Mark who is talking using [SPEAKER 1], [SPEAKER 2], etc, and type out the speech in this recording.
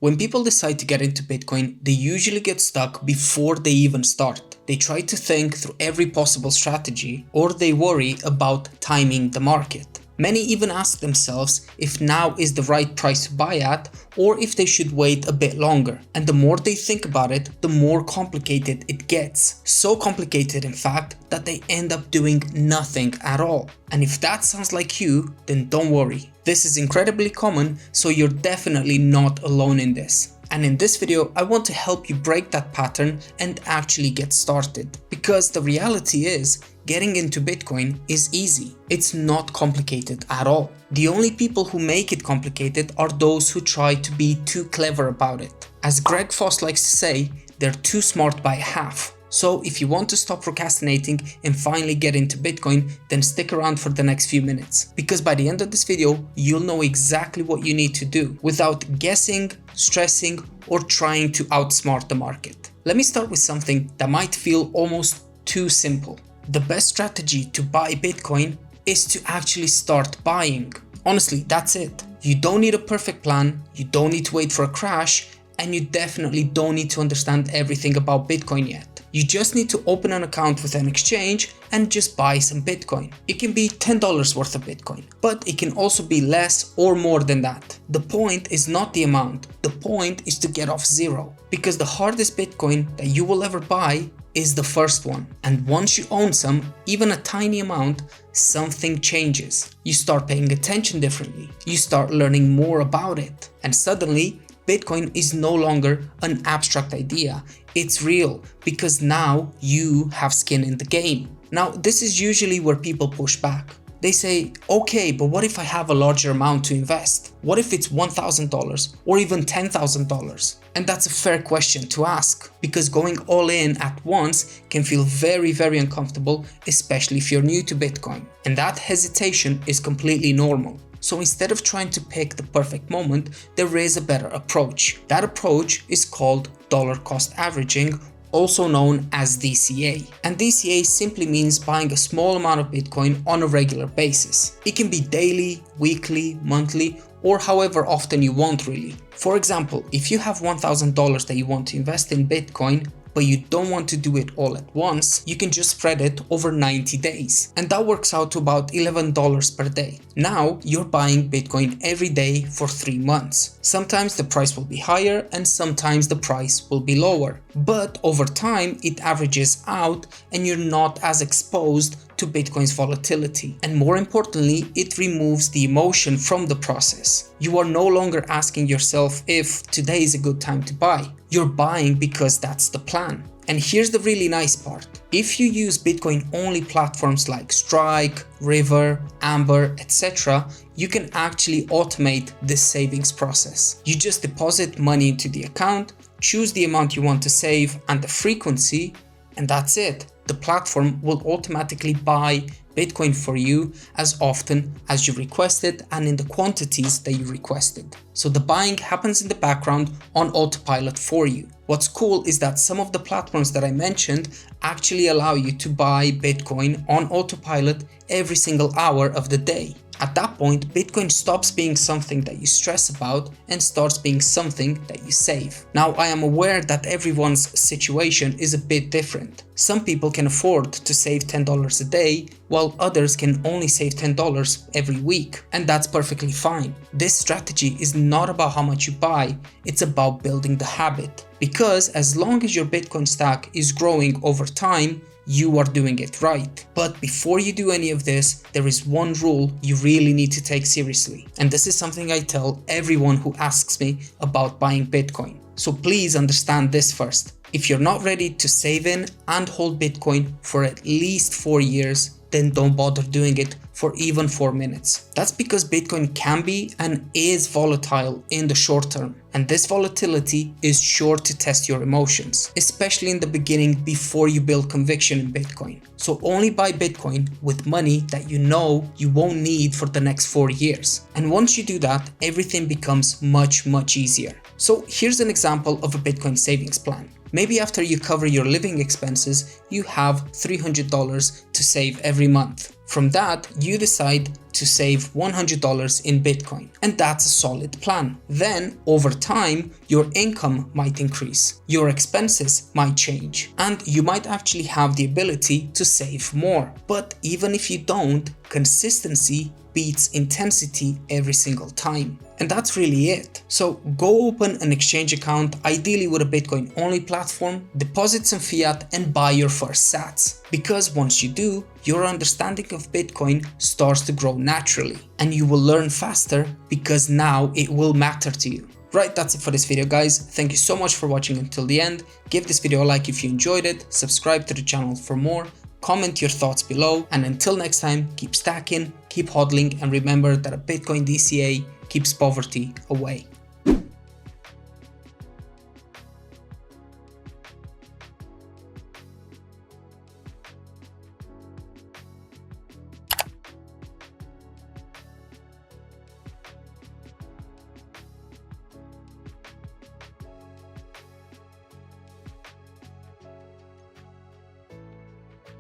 [SPEAKER 1] When people decide to get into Bitcoin, they usually get stuck before they even start. They try to think through every possible strategy, or they worry about timing the market. Many even ask themselves if now is the right price to buy at, or if they should wait a bit longer. And the more they think about it, the more complicated it gets. So complicated, in fact, that they end up doing nothing at all. And if that sounds like you, then don't worry. This is incredibly common, so you're definitely not alone in this. And in this video, I want to help you break that pattern and actually get started. Because the reality is, getting into Bitcoin is easy. It's not complicated at all. The only people who make it complicated are those who try to be too clever about it. As Greg Foss likes to say, they're too smart by half. So if you want to stop procrastinating and finally get into Bitcoin, then stick around for the next few minutes. Because by the end of this video, you'll know exactly what you need to do without guessing, stressing, or trying to outsmart the market. Let me start with something that might feel almost too simple. The best strategy to buy Bitcoin is to actually start buying. Honestly, that's it. You don't need a perfect plan, you don't need to wait for a crash, and you definitely don't need to understand everything about Bitcoin yet. You just need to open an account with an exchange and just buy some Bitcoin. It can be $10 worth of Bitcoin, but it can also be less or more than that. The point is not the amount, the point is to get off zero. Because the hardest Bitcoin that you will ever buy is the first one. And once you own some, even a tiny amount, something changes. You start paying attention differently. You start learning more about it. And suddenly, Bitcoin is no longer an abstract idea. It's real, because now you have skin in the game. Now, this is usually where people push back. They say, okay, but what if I have a larger amount to invest? What if it's $1,000 or even $10,000? And that's a fair question to ask, because going all in at once can feel very, very uncomfortable, especially if you're new to Bitcoin. And that hesitation is completely normal. So instead of trying to pick the perfect moment, there is a better approach. That approach is called dollar cost averaging, also known as DCA. And DCA simply means buying a small amount of Bitcoin on a regular basis. It can be daily, weekly, monthly, or however often you want really. For example, if you have $1,000 that you want to invest in Bitcoin, but you don't want to do it all at once, you can just spread it over 90 days. And that works out to about $11 per day. Now you're buying Bitcoin every day for 3 months. Sometimes the price will be higher and sometimes the price will be lower. But over time it averages out and you're not as exposed to Bitcoin's volatility. And more importantly, it removes the emotion from the process. You are no longer asking yourself if today is a good time to buy. You're buying because that's the plan. And here's the really nice part. If you use Bitcoin only platforms like Strike, River, Amber, etc., you can actually automate this savings process. You just deposit money into the account, choose the amount you want to save and the frequency, and that's it. The platform will automatically buy Bitcoin for you as often as you request it and in the quantities that you requested. So the buying happens in the background on autopilot for you. What's cool is that some of the platforms that I mentioned actually allow you to buy Bitcoin on autopilot every single hour of the day. At that point, Bitcoin stops being something that you stress about and starts being something that you save. Now, I am aware that everyone's situation is a bit different. Some people can afford to save $10 a day, while others can only save $10 every week. And that's perfectly fine. This strategy is not about how much you buy, it's about building the habit. Because as long as your Bitcoin stack is growing over time, you are doing it right. But before you do any of this, there is one rule you really need to take seriously. And this is something I tell everyone who asks me about buying Bitcoin. So please understand this first. If you're not ready to save in and hold Bitcoin for at least 4 years, then don't bother doing it for even 4 minutes. That's because Bitcoin can be and is volatile in the short term. And this volatility is sure to test your emotions, especially in the beginning before you build conviction in Bitcoin. So only buy Bitcoin with money that you know you won't need for the next 4 years. And once you do that, everything becomes much easier. So here's an example of a Bitcoin savings plan. Maybe after you cover your living expenses, you have $300 to save every month. From that, you decide to save $100 in Bitcoin, and that's a solid plan. Then, over time, your income might increase, your expenses might change, and you might actually have the ability to save more. But even if you don't, consistency beats intensity every single time. And that's really it. So go open an exchange account, ideally with a Bitcoin only platform, deposit some fiat and buy your first sats. Because once you do, your understanding of Bitcoin starts to grow naturally and you will learn faster because now it will matter to you. Right, that's it for this video, guys. Thank you so much for watching until the end. Give this video a like if you enjoyed it, subscribe to the channel for more, comment your thoughts below, and until next time, keep stacking, keep hodling, and remember that a Bitcoin DCA keeps poverty away.